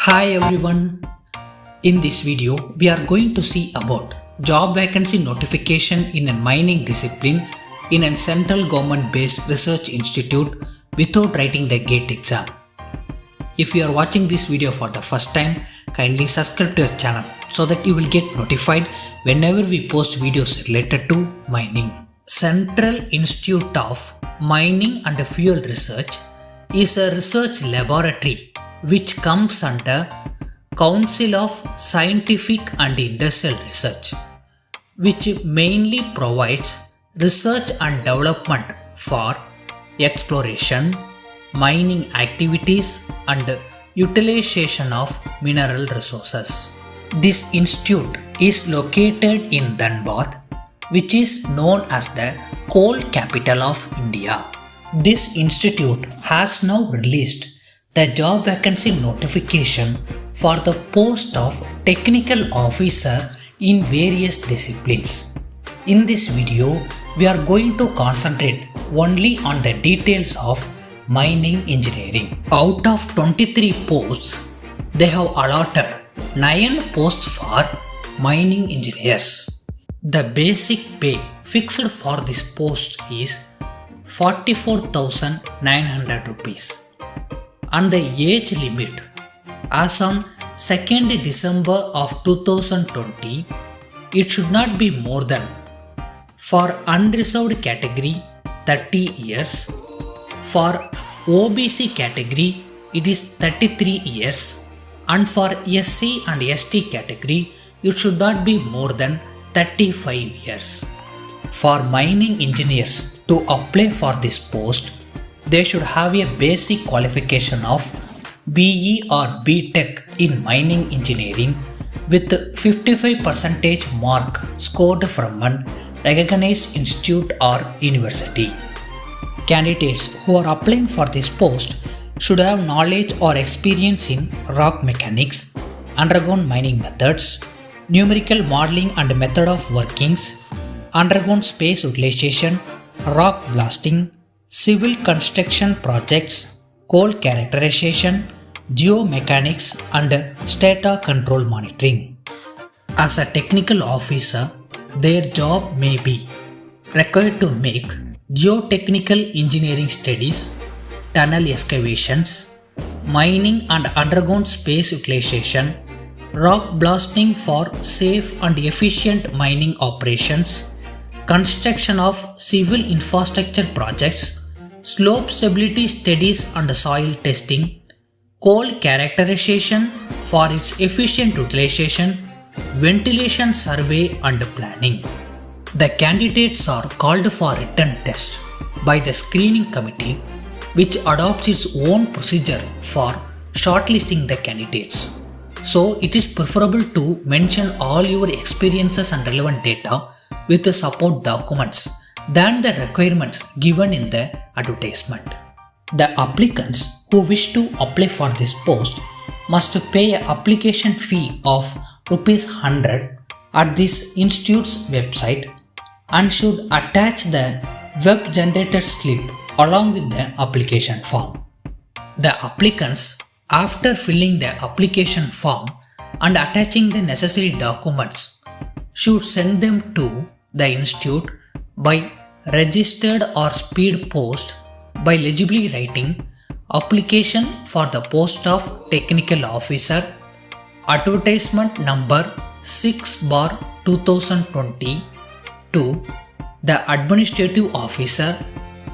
Hi everyone. In this video, we are going to see about job vacancy notification in a mining discipline in a central government based research institute without writing the GATE exam. If you are watching this video for the first time, kindly subscribe to our channel so that you will get notified whenever we post videos related to mining. Central Institute of Mining and Fuel Research is a research laboratory which comes under Council of Scientific and Industrial Research, which mainly provides research and development for exploration, mining activities and utilization of mineral resources. This institute is located in Dhanbad, which is known as the coal capital of India. This institute has now released the job vacancy notification for the post of technical officer in various disciplines. In this video, we are going to concentrate only on the details of mining engineering. Out of 23 posts, they have allotted 9 posts for mining engineers. The basic pay fixed for this post is 44,900 rupees. And the age limit as on 2nd December of 2020, it should not be more than for unreserved category 30 years, for OBC category it is 33 years, and for SC and ST category it should not be more than 35 years. For mining engineers to apply for this post, they should have a basic qualification of BE or BTech in mining engineering with 55% mark scored from an recognized institute or university. Candidates who are applying for this post should have knowledge or experience in rock mechanics, underground mining methods, numerical modeling and method of workings, underground space utilization, rock blasting, civil construction projects, coal characterization, geomechanics and stator control monitoring. As a technical officer, their job may be required to make geotechnical engineering studies, tunnel excavations, mining and underground space utilization, rock blasting for safe and efficient mining operations, construction of civil infrastructure projects, slope stability studies and soil testing, coal characterization for its efficient utilization, ventilation survey and planning. The candidates are called for written test by the screening committee, which adopts its own procedure for shortlisting the candidates. So it is preferable to mention all your experiences and relevant data with the support documents than the requirements given in the advertisement. The applicants who wish to apply for this post must pay an application fee of ₹100 at this institute's website and should attach the web generated slip along with the application form. The applicants, after filling the application form and attaching the necessary documents, should send them to the institute by registered or speed post by legibly writing application for the post of technical officer, advertisement number 6/2020 to the administrative officer,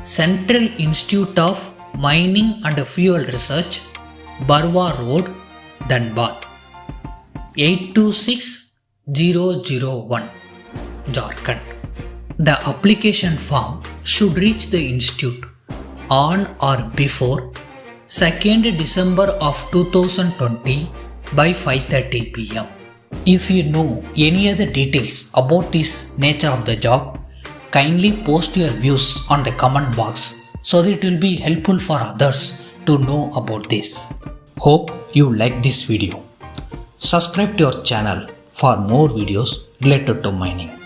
Central Institute of Mining and Fuel Research, Barwa Road, Dhanbad 826001, Jharkhand. The application form should reach the institute on or before 2nd December of 2020 by 5:30 p.m. If you know any other details about this nature of the job, kindly post your views on the comment box so that it will be helpful for others to know about this. Hope you like this video. Subscribe to our channel for more videos related to mining.